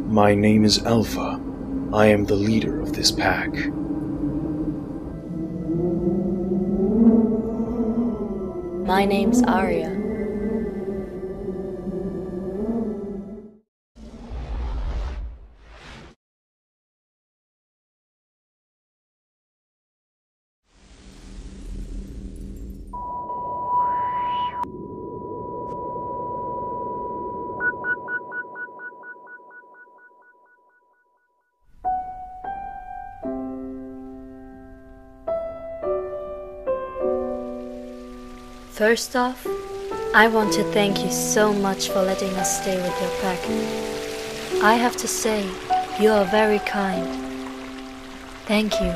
My name is Alpha. I am the leader of this pack. My name's Arya. First off, I want to thank you so much for letting us stay with your pack. I have to say, you are very kind. Thank you.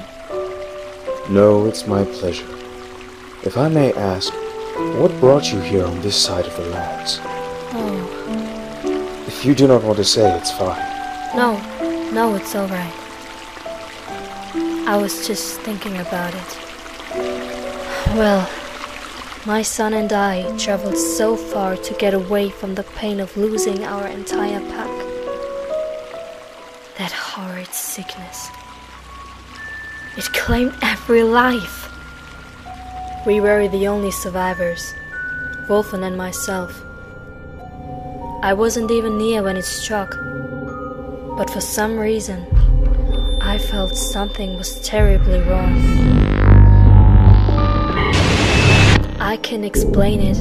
No, it's my pleasure. If I may ask, what brought you here on this side of the lands? Oh. If you do not want to say, it's fine. No, it's alright. I was just thinking about it. Well, my son and I traveled so far to get away from the pain of losing our entire pack. That horrid sickness. It claimed every life. We were the only survivors, Wolfen and myself. I wasn't even near when it struck, but for some reason, I felt something was terribly wrong. I can explain it,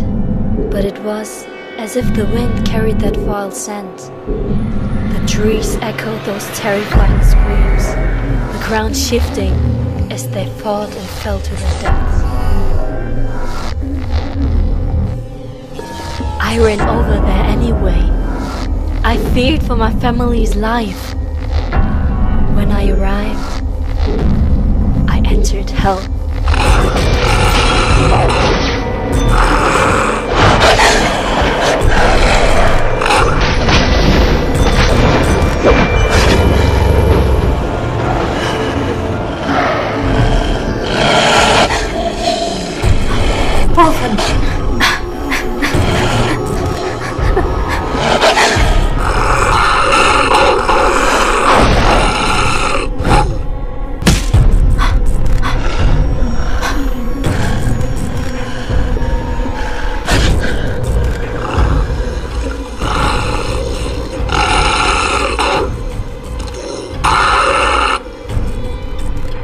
but it was as if the wind carried that vile scent. The trees echoed those terrifying screams, the ground shifting as they fought and fell to their deaths. I ran over there anyway. I feared for my family's life. When I arrived, I entered hell.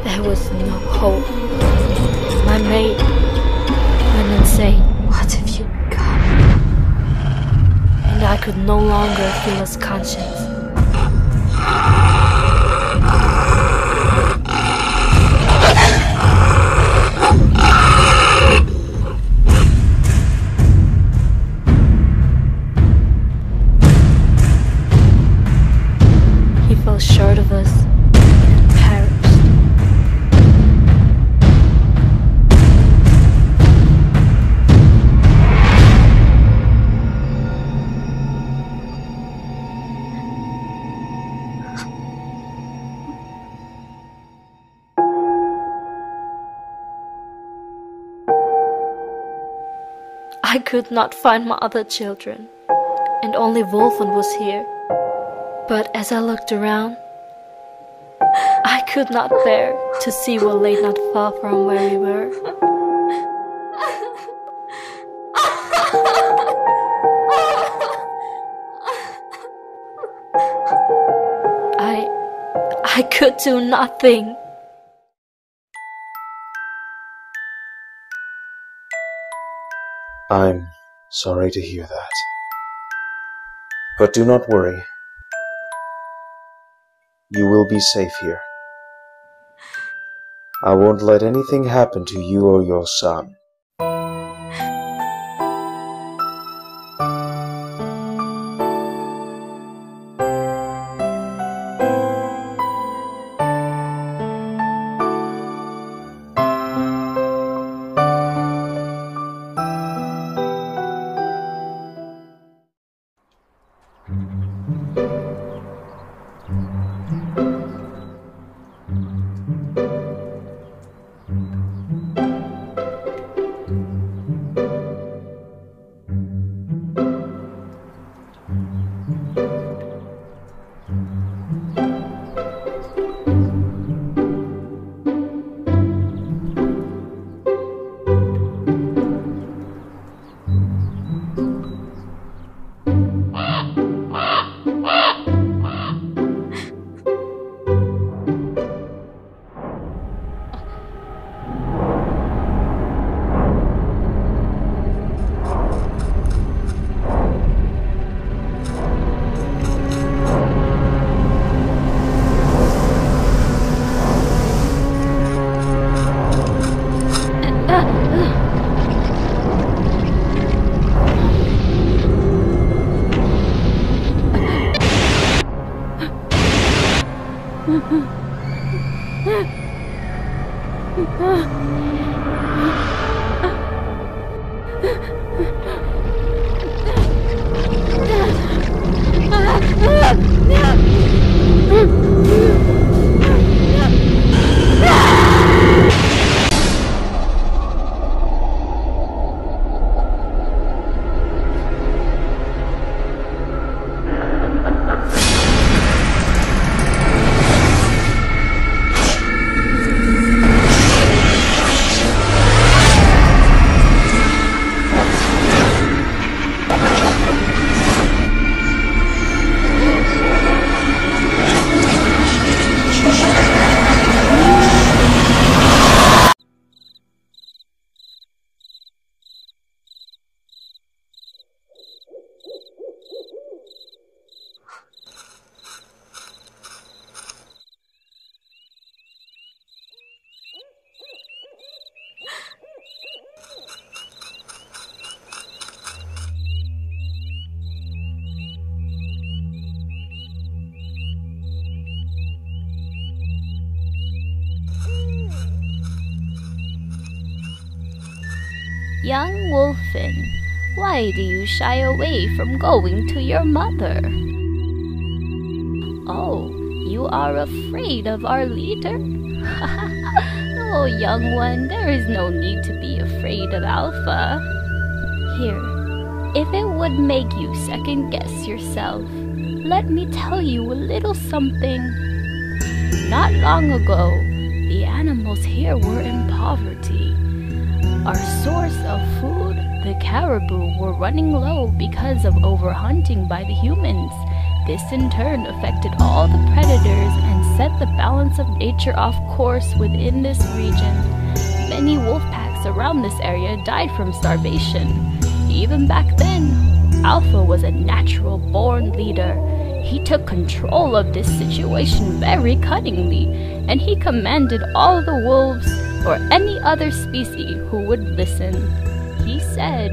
There was no hope. My mate went insane. What have you become? And I could no longer feel his conscience. He fell short of us and perished. I could not find my other children, and only Wolfen was here. But as I looked around, I could not bear to see what lay not far from where we were. I could do nothing. I'm sorry to hear that. But do not worry. You will be safe here. I won't let anything happen to you or your son. Young Wolfen, why do you shy away from going to your mother? Oh, you are afraid of our leader? Oh, young one, there is no need to be afraid of Alpha. Here, if it would make you second-guess yourself, let me tell you a little something. Not long ago, the animals here were in poverty. Our source of food, the caribou, were running low because of overhunting by the humans. This in turn affected all the predators and set the balance of nature off course within this region. Many wolf packs around this area died from starvation. Even back then, Alpha was a natural-born leader. He took control of this situation very cunningly, and he commanded all the wolves or any other species who would listen. He said,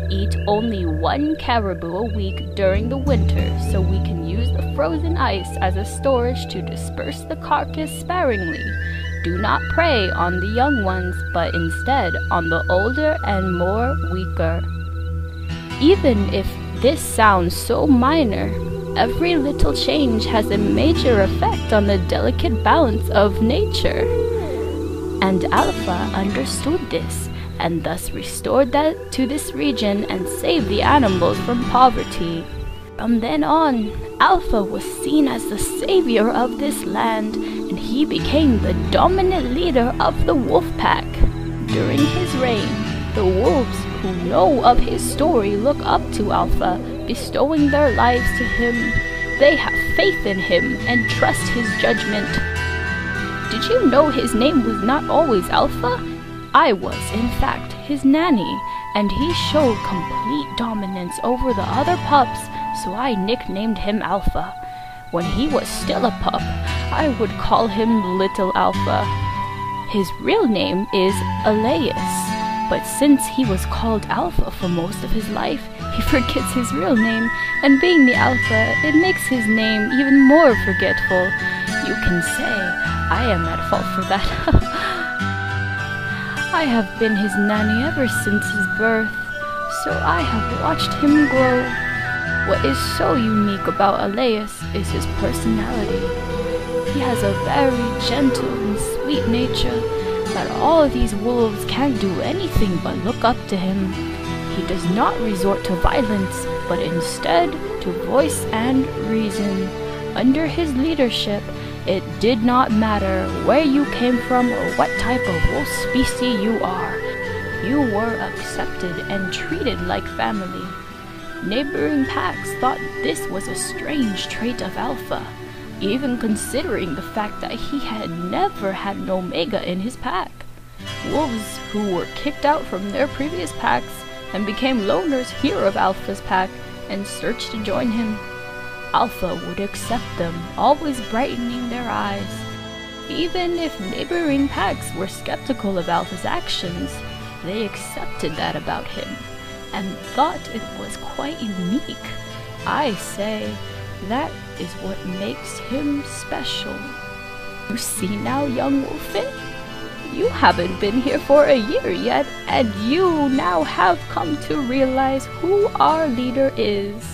"Eat only one caribou a week during the winter so we can use the frozen ice as a storage to disperse the carcass sparingly. Do not prey on the young ones, but instead on the older and more weaker." Even if this sounds so minor, every little change has a major effect on the delicate balance of nature. And Alpha understood this, and thus restored that to this region and saved the animals from poverty. From then on, Alpha was seen as the savior of this land, and he became the dominant leader of the wolf pack. During his reign, the wolves who know of his story look up to Alpha, bestowing their lives to him. They have faith in him and trust his judgment. Did you know his name was not always Alpha? I was, in fact, his nanny, and he showed complete dominance over the other pups, so I nicknamed him Alpha. When he was still a pup, I would call him Little Alpha. His real name is Elias, but since he was called Alpha for most of his life, he forgets his real name, and being the Alpha, it makes his name even more forgetful. You can say I am at fault for that. I have been his nanny ever since his birth, so I have watched him grow. What is so unique about Elias is his personality. He has a very gentle and sweet nature that all these wolves can't do anything but look up to him. He does not resort to violence, but instead to voice and reason. Under his leadership, it did not matter where you came from or what type of wolf species you are. You were accepted and treated like family. Neighboring packs thought this was a strange trait of Alpha, even considering the fact that he had never had an Omega in his pack. Wolves who were kicked out from their previous packs and became loners hear of Alpha's pack and search to join him. Alpha would accept them, always brightening their eyes. Even if neighboring packs were skeptical of Alpha's actions, they accepted that about him and thought it was quite unique. I say, that is what makes him special. You see now, young Wolfin? You haven't been here for a year yet, and you now have come to realize who our leader is.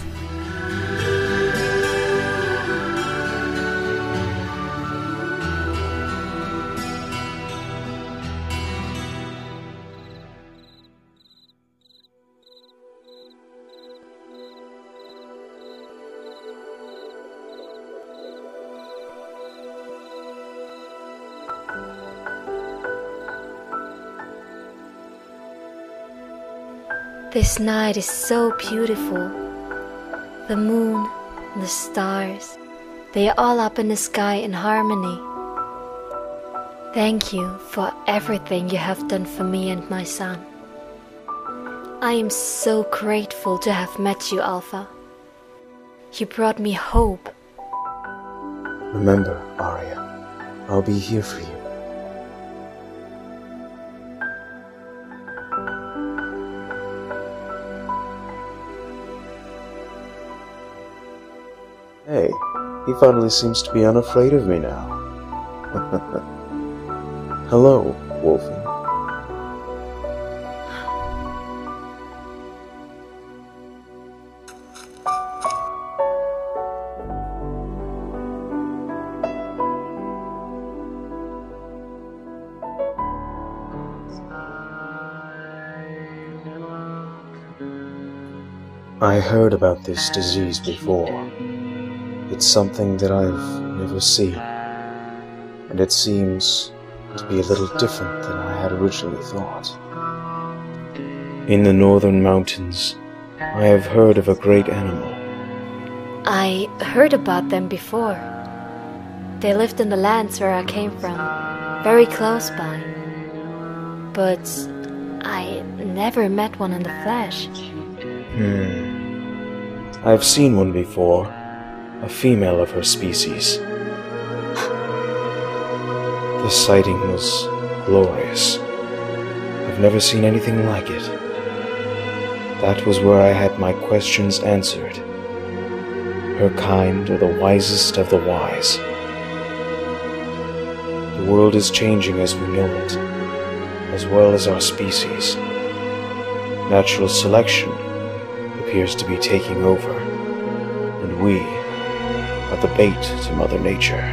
This night is so beautiful. The moon and the stars, they are all up in the sky in harmony. Thank you for everything you have done for me and my son. I am so grateful to have met you, Alpha. You brought me hope. Remember, Arya, I'll be here for you. Hey, he finally seems to be unafraid of me now. Hello, Wolfie. I heard about this disease before. It's something that I've never seen, and it seems to be a little different than I had originally thought. In the northern mountains, I have heard of a great animal. I heard about them before. They lived in the lands where I came from, very close by. But I never met one in the flesh. I've seen one before. A female of her species. The sighting was glorious. I've never seen anything like it. That was where I had my questions answered. Her kind are the wisest of the wise. The world is changing as we know it, as well as our species. Natural selection appears to be taking over, and we are the bait to Mother Nature.